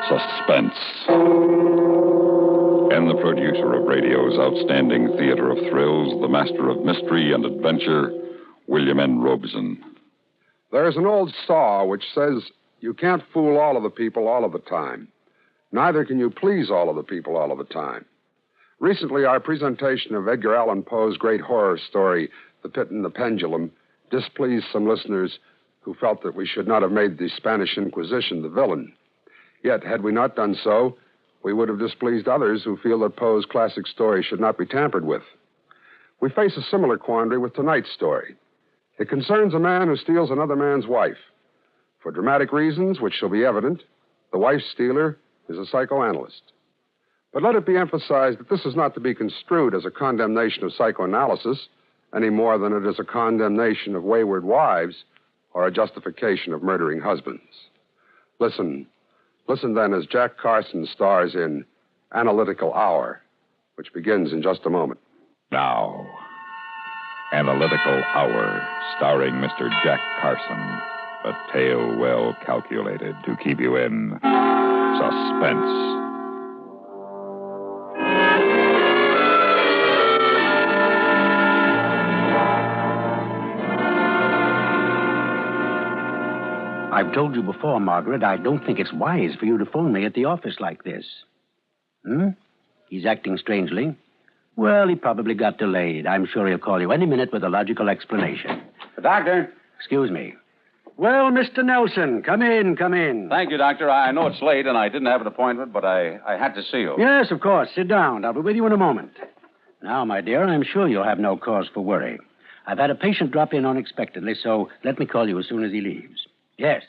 Suspense. And the producer of radio's outstanding theater of thrills, the master of mystery and adventure, William N. Robeson. There's an old saw which says you can't fool all of the people all of the time. Neither can you please all of the people all of the time. Recently, our presentation of Edgar Allan Poe's great horror story, The Pit and the Pendulum, displeased some listeners who felt that we should not have made the Spanish Inquisition the villain. Yet, had we not done so, we would have displeased others who feel that Poe's classic story should not be tampered with. We face a similar quandary with tonight's story. It concerns a man who steals another man's wife. For dramatic reasons, which shall be evident, the wife stealer is a psychoanalyst. But let it be emphasized that this is not to be construed as a condemnation of psychoanalysis any more than it is a condemnation of wayward wives or a justification of murdering husbands. Listen then as Jack Carson stars in Analytical Hour, which begins in just a moment. Now, Analytical Hour, starring Mr. Jack Carson. A tale well calculated to keep you in suspense. I've told you before, Margaret, I don't think it's wise for you to phone me at the office like this. He's acting strangely. Well, he probably got delayed. I'm sure he'll call you any minute with a logical explanation. The doctor. Excuse me. Well, Mr. Nelson, come in. Thank you, Doctor. I know it's late and I didn't have an appointment, but I had to see you. Yes, of course. Sit down. I'll be with you in a moment. Now, my dear, I'm sure you'll have no cause for worry. I've had a patient drop in unexpectedly, so let me call you as soon as he leaves. Yes,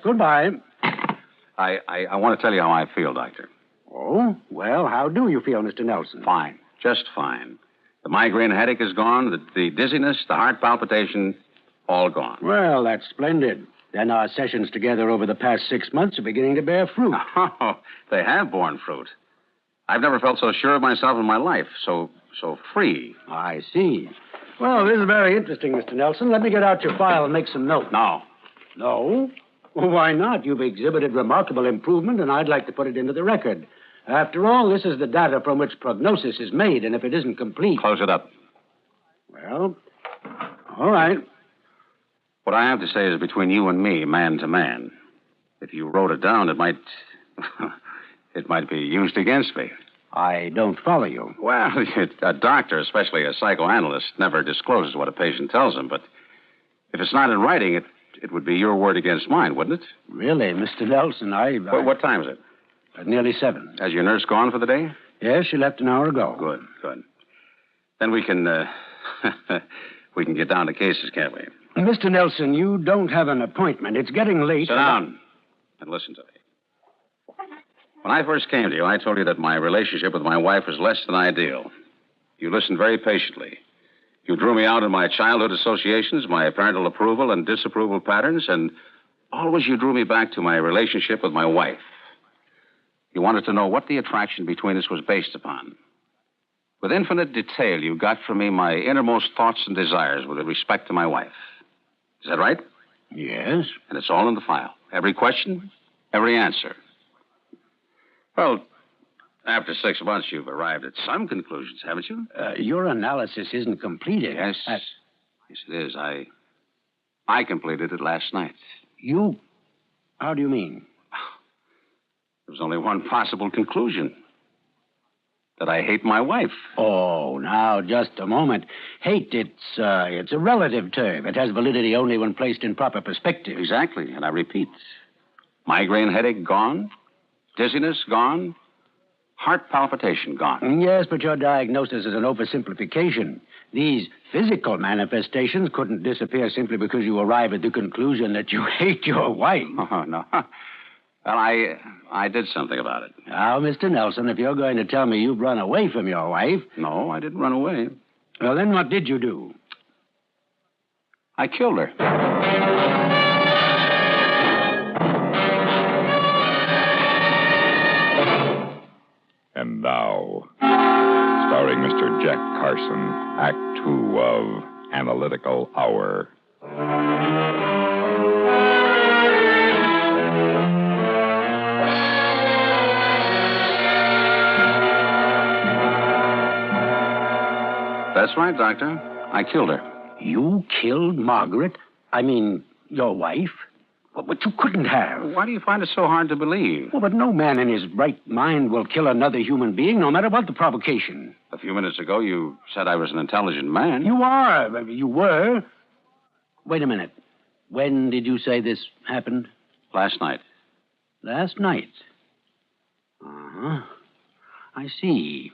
goodbye. I want to tell you how I feel, Doctor. Oh? Well, how do you feel, Mr. Nelson? Fine. Just fine. The migraine headache is gone, the dizziness, the heart palpitation, all gone. Well, that's splendid. Then our sessions together over the past 6 months are beginning to bear fruit. Oh, they have borne fruit. I've never felt so sure of myself in my life, so free. I see. Well, this is very interesting, Mr. Nelson. Let me get out your file and make some notes. No. No? Well, why not? You've exhibited remarkable improvement, and I'd like to put it into the record. After all, this is the data from which prognosis is made, and if it isn't complete... Close it up. Well, all right. What I have to say is between you and me, man to man. If you wrote it down, it might... it might be used against me. I don't follow you. Well, a doctor, especially a psychoanalyst, never discloses what a patient tells him, but if it's not in writing, it would be your word against mine, wouldn't it? Really, Mr. Nelson, What time is it? Nearly 7. Has your nurse gone for the day? Yes, she left an hour ago. Good. Then we can, we can get down to cases, can't we? Mr. Nelson, you don't have an appointment. It's getting late. Sit down and listen to me. When I first came to you, I told you that my relationship with my wife was less than ideal. You listened very patiently. You drew me out in my childhood associations, my parental approval and disapproval patterns, and always you drew me back to my relationship with my wife. You wanted to know what the attraction between us was based upon. With infinite detail, you got from me my innermost thoughts and desires with respect to my wife. Is that right? Yes. And it's all in the file. Every question, every answer. Well, after 6 months, you've arrived at some conclusions, haven't you? Your analysis isn't completed. Yes. Yes, it is. I completed it last night. You? How do you mean? There was only one possible conclusion. That I hate my wife. Oh, now, just a moment. Hate, it's a relative term. It has validity only when placed in proper perspective. Exactly, and I repeat. Migraine headache gone. Dizziness gone. Heart palpitation gone. Yes, but your diagnosis is an oversimplification. These physical manifestations couldn't disappear simply because you arrive at the conclusion that you hate your wife. Oh, no. Well, I did something about it. Now, Mr. Nelson, if you're going to tell me you've run away from your wife... No, I didn't run away. Well, then what did you do? I killed her. And now, starring Mr. Jack Carson, Act 2 of Analytical Hour. That's right, Doctor. I killed her. You killed Margaret? I mean, your wife? But you couldn't have. Why do you find it so hard to believe? Well, but no man in his right mind will kill another human being, no matter what the provocation. A few minutes ago, you said I was an intelligent man. You are. You were. Wait a minute. When did you say this happened? Last night. Last night? Uh-huh. I see.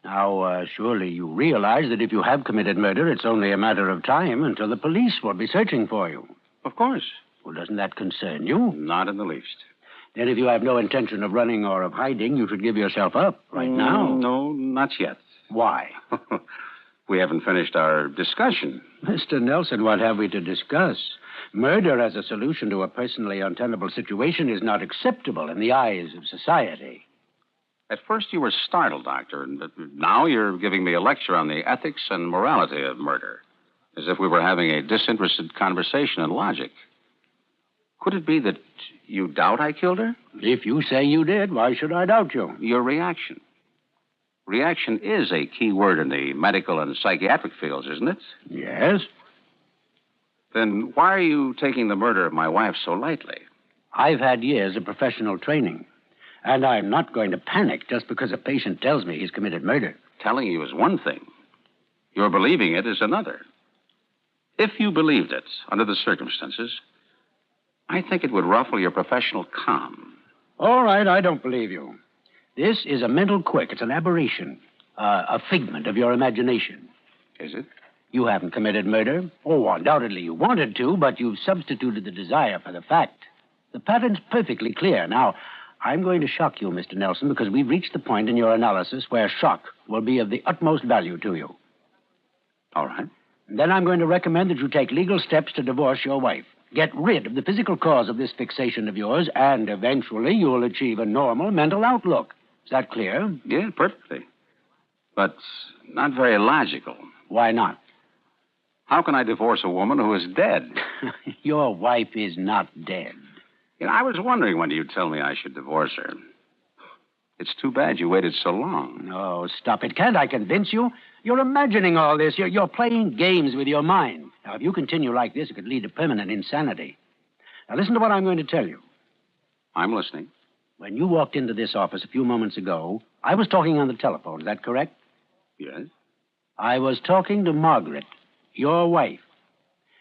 Now, surely you realize that if you have committed murder, it's only a matter of time until the police will be searching for you. Of course. Well, doesn't that concern you? Not in the least. Then if you have no intention of running or of hiding, you should give yourself up right now. No, not yet. Why? We haven't finished our discussion. Mr. Nelson, what have we to discuss? Murder as a solution to a personally untenable situation is not acceptable in the eyes of society. At first you were startled, Doctor, but now you're giving me a lecture on the ethics and morality of murder, as if we were having a disinterested conversation in logic. Could it be that you doubt I killed her? If you say you did, why should I doubt you? Your reaction. Reaction is a key word in the medical and psychiatric fields, isn't it? Yes. Then why are you taking the murder of my wife so lightly? I've had years of professional training, and I'm not going to panic just because a patient tells me he's committed murder. Telling you is one thing. Your believing it is another. If you believed it, under the circumstances, I think it would ruffle your professional calm. All right, I don't believe you. This is a mental quirk. It's an aberration, a figment of your imagination. Is it? You haven't committed murder. Oh, undoubtedly you wanted to, but you've substituted the desire for the fact. The pattern's perfectly clear. Now, I'm going to shock you, Mr. Nelson, because we've reached the point in your analysis where shock will be of the utmost value to you. All right. And then I'm going to recommend that you take legal steps to divorce your wife. Get rid of the physical cause of this fixation of yours, and eventually you'll achieve a normal mental outlook. Is that clear? Yeah, perfectly. But not very logical. Why not? How can I divorce a woman who is dead? Your wife is not dead. You know, I was wondering when you'd tell me I should divorce her. It's too bad you waited so long. No, stop it. Can't I convince you? You're imagining all this. You're playing games with your mind. Now, if you continue like this, it could lead to permanent insanity. Now, listen to what I'm going to tell you. I'm listening. When you walked into this office a few moments ago, I was talking on the telephone. Is that correct? Yes. I was talking to Margaret, your wife.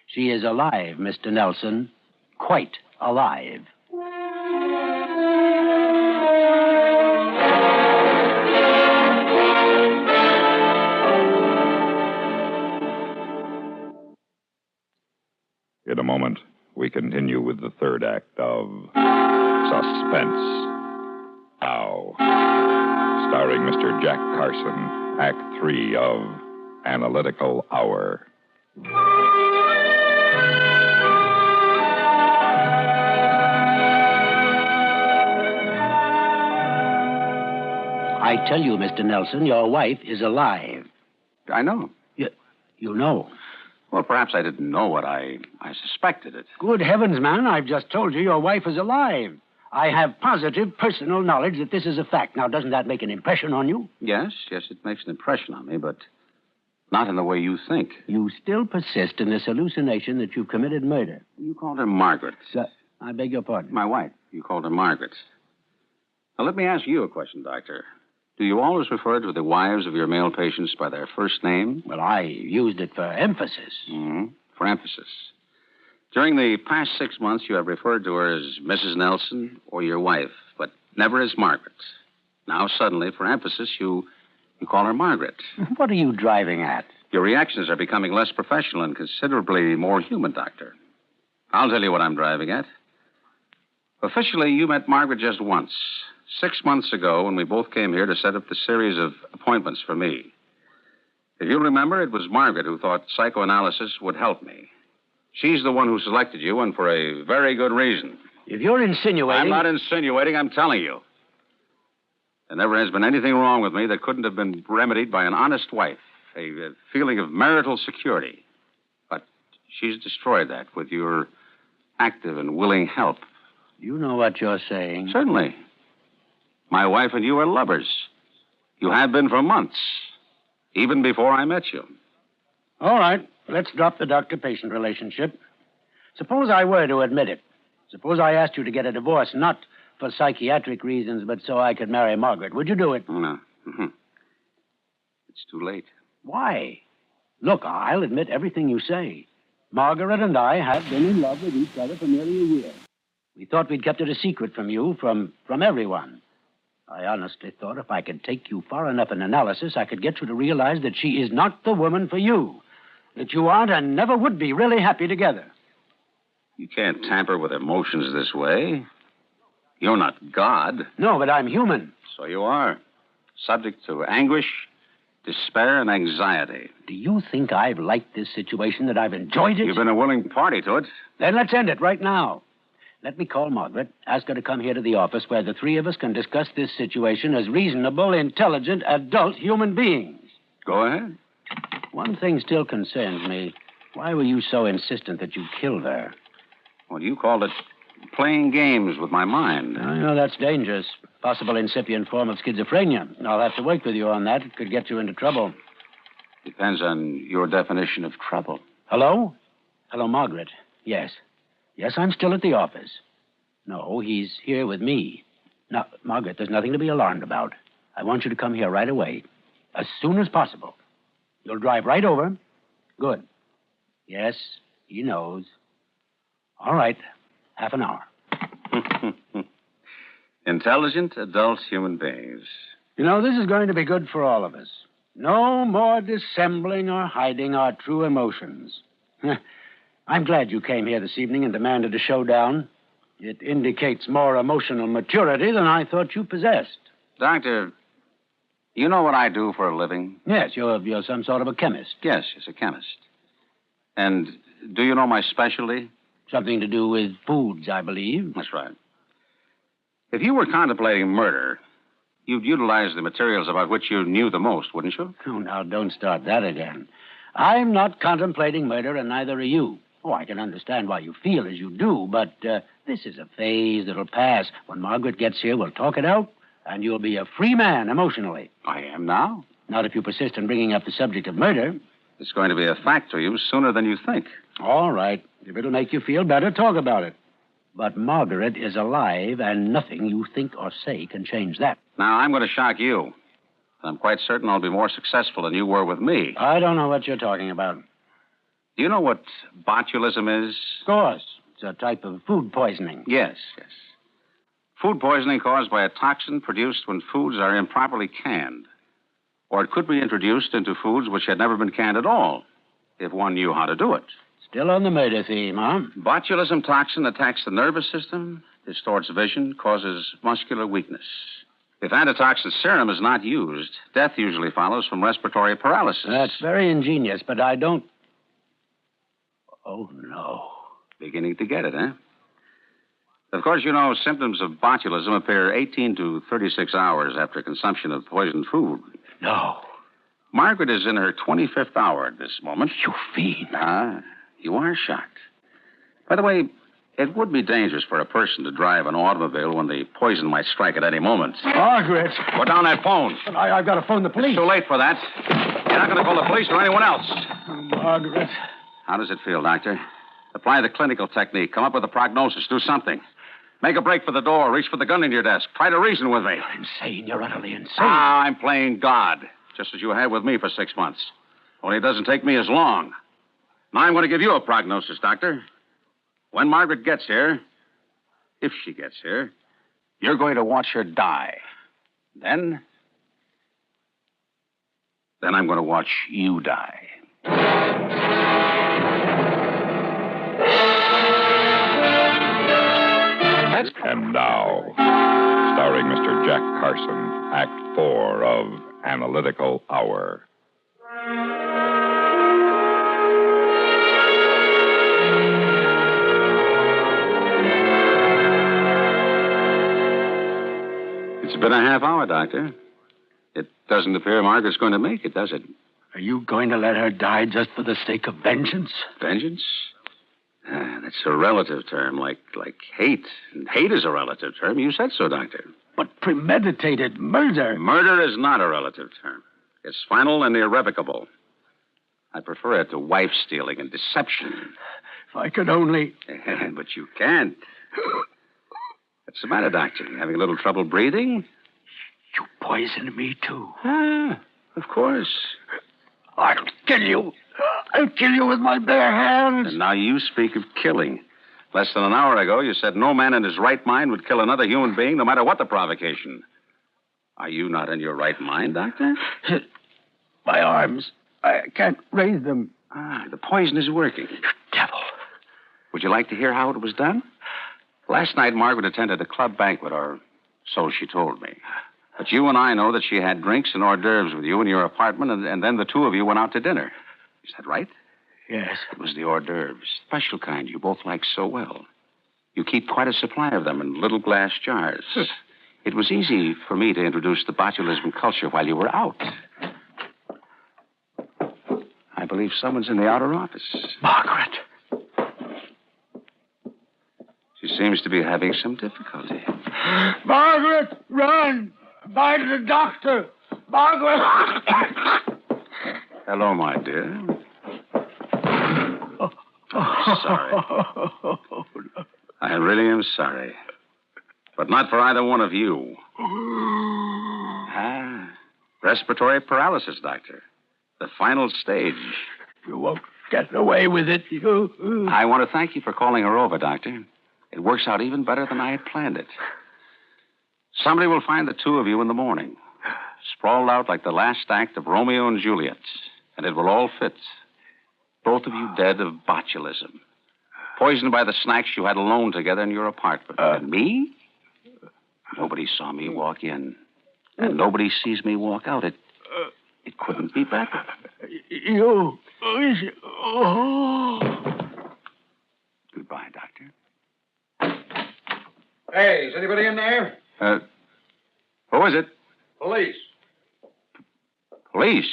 She is alive, Mr. Nelson. Quite alive. In a moment, we continue with the third act of Suspense. Now, starring Mr. Jack Carson, Act 3 of Analytical Hour. I tell you, Mr. Nelson, your wife is alive. I know. You know. Well, perhaps I didn't know what I suspected it. Good heavens, man, I've just told you your wife is alive. I have positive personal knowledge that this is a fact. Now, doesn't that make an impression on you? Yes, it makes an impression on me, but not in the way you think. You still persist in this hallucination that you've committed murder. You called her Margaret. I beg your pardon? My wife. You called her Margaret. Now, let me ask you a question, Doctor. Do you always refer to the wives of your male patients by their first name? Well, I used it for emphasis. Mm-hmm. For emphasis. During the past 6 months, you have referred to her as Mrs. Nelson or your wife, but never as Margaret. Now, suddenly, for emphasis, you call her Margaret. What are you driving at? Your reactions are becoming less professional and considerably more human, Doctor. I'll tell you what I'm driving at. Officially, you met Margaret just once. 6 months ago, when we both came here to set up the series of appointments for me. If you'll remember, it was Margaret who thought psychoanalysis would help me. She's the one who selected you, and for a very good reason. If you're insinuating... I'm not insinuating, I'm telling you. There never has been anything wrong with me that couldn't have been remedied by an honest wife, a feeling of marital security. But she's destroyed that with your active and willing help. You know what you're saying. Certainly. My wife and you are lovers. You have been for months, even before I met you. All right. Let's drop the doctor-patient relationship. Suppose I were to admit it. Suppose I asked you to get a divorce, not for psychiatric reasons, but so I could marry Margaret. Would you do it? Oh, no. It's too late. Why? Look, I'll admit everything you say. Margaret and I have been in love with each other for nearly a year. We thought we'd kept it a secret from you, from everyone. I honestly thought if I could take you far enough in analysis, I could get you to realize that she is not the woman for you. That you aren't and never would be really happy together. You can't tamper with emotions this way. You're not God. No, but I'm human. So you are. Subject to anguish, despair, and anxiety. Do you think I've liked this situation, that I've enjoyed it? You've been a willing party to it. Then let's end it right now. Let me call Margaret, ask her to come here to the office where the three of us can discuss this situation as reasonable, intelligent, adult human beings. Go ahead. One thing still concerns me. Why were you so insistent that you killed her? Well, you called it playing games with my mind. I know that's dangerous. Possible incipient form of schizophrenia. I'll have to work with you on that. It could get you into trouble. Depends on your definition of trouble. Hello? Hello, Margaret. Yes. Yes, I'm still at the office. No, he's here with me. Now, Margaret, there's nothing to be alarmed about. I want you to come here right away. As soon as possible. You'll drive right over. Good. Yes, he knows. All right. Half an hour. Intelligent, adult human beings. You know, this is going to be good for all of us. No more dissembling or hiding our true emotions. I'm glad you came here this evening and demanded a showdown. It indicates more emotional maturity than I thought you possessed. Doctor, you know what I do for a living? Yes, you're some sort of a chemist. Yes, a chemist. And do you know my specialty? Something to do with foods, I believe. That's right. If you were contemplating murder, you'd utilize the materials about which you knew the most, wouldn't you? Oh, now, don't start that again. I'm not contemplating murder, and neither are you. Oh, I can understand why you feel as you do, but this is a phase that'll pass. When Margaret gets here, we'll talk it out, and you'll be a free man emotionally. I am now. Not if you persist in bringing up the subject of murder. It's going to be a fact to you sooner than you think. All right. If it'll make you feel better, talk about it. But Margaret is alive, and nothing you think or say can change that. Now, I'm going to shock you. I'm quite certain I'll be more successful than you were with me. I don't know what you're talking about. Do you know what botulism is? Of course. It's a type of food poisoning. Yes. Food poisoning caused by a toxin produced when foods are improperly canned. Or it could be introduced into foods which had never been canned at all, if one knew how to do it. Still on the murder theme, huh? Botulism toxin attacks the nervous system, distorts vision, causes muscular weakness. If antitoxin serum is not used, death usually follows from respiratory paralysis. That's very ingenious, but I don't... Oh, no. Beginning to get it, eh? Of course, you know, symptoms of botulism appear 18 to 36 hours after consumption of poisoned food. No. Margaret is in her 25th hour at this moment. You fiend. You are shocked. By the way, it would be dangerous for a person to drive an automobile when the poison might strike at any moment. Margaret. Put down that phone. I've got to phone the police. It's too late for that. You're not going to call the police or anyone else. Margaret. How does it feel, Doctor? Apply the clinical technique. Come up with a prognosis. Do something. Make a break for the door. Reach for the gun in your desk. Try to reason with me. You're insane. You're utterly insane. I'm playing God, just as you have with me for 6 months. Only it doesn't take me as long. Now I'm going to give you a prognosis, Doctor. When Margaret gets here, if she gets here, you're going to watch her die. Then I'm going to watch you die. And now, starring Mr. Jack Carson, Act 4 of Analytical Hour. It's been a half hour, Doctor. It doesn't appear Margaret's going to make it, does it? Are you going to let her die just for the sake of vengeance? Vengeance? That's a relative term, like hate. And hate is a relative term. You said so, Doctor. But premeditated murder. Murder is not a relative term. It's final and irrevocable. I prefer it to wife stealing and deception. If I could only... But you can't. What's the matter, Doctor? You having a little trouble breathing? You poisoned me, too. Ah, of course. I'll kill you. I'll kill you with my bare hands. And now you speak of killing. Less than an hour ago, you said no man in his right mind would kill another human being, no matter what the provocation. Are you not in your right mind, Doctor? My arms. I can't raise them. Ah, the poison is working. Devil. Would you like to hear how it was done? Last night, Margaret attended a club banquet, or so she told me. But you and I know that she had drinks and hors d'oeuvres with you in your apartment, and then the two of you went out to dinner. Is that right? Yes. It was the hors d'oeuvres, special kind you both like so well. You keep quite a supply of them in little glass jars. It was easy for me to introduce the botulism culture while you were out. I believe someone's in the outer office. Margaret. She seems to be having some difficulty. Margaret, run! Find the doctor. Margaret! Hello, my dear. I'm sorry. I really am sorry. But not for either one of you. Respiratory paralysis, Doctor. The final stage. You won't get away with it. You... I want to thank you for calling her over, Doctor. It works out even better than I had planned it. Somebody will find the two of you in the morning, sprawled out like the last act of Romeo and Juliet, and it will all fit. Both of you dead of botulism, poisoned by the snacks you had alone together in your apartment. And me? Nobody saw me walk in, and nobody sees me walk out. It couldn't be better. You... Goodbye, Doctor. Hey, is anybody in there? Who is it? Police. Police?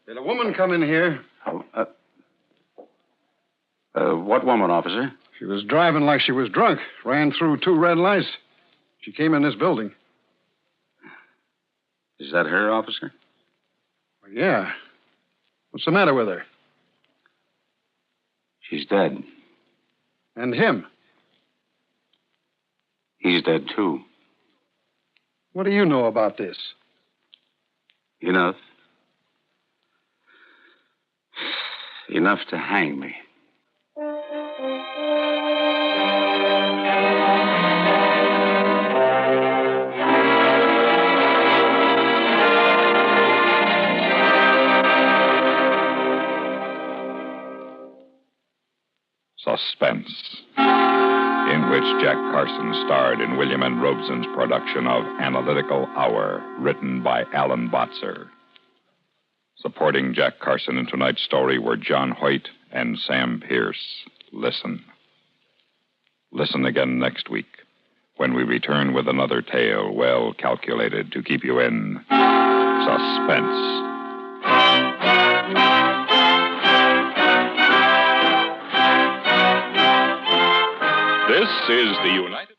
Did a woman come in here? What woman, officer? She was driving like she was drunk. Ran through 2 red lights. She came in this building. Is that her, officer? Yeah. What's the matter with her? She's dead. And him? He's dead, too. What do you know about this? Enough. Enough to hang me. Suspense, in which Jack Carson starred in William N. Robeson's production of Analytical Hour, written by Alan Botzer. Supporting Jack Carson in tonight's story were John Hoyt and Sam Pierce. Listen. Listen again next week, when we return with another tale well calculated to keep you in suspense. This is the United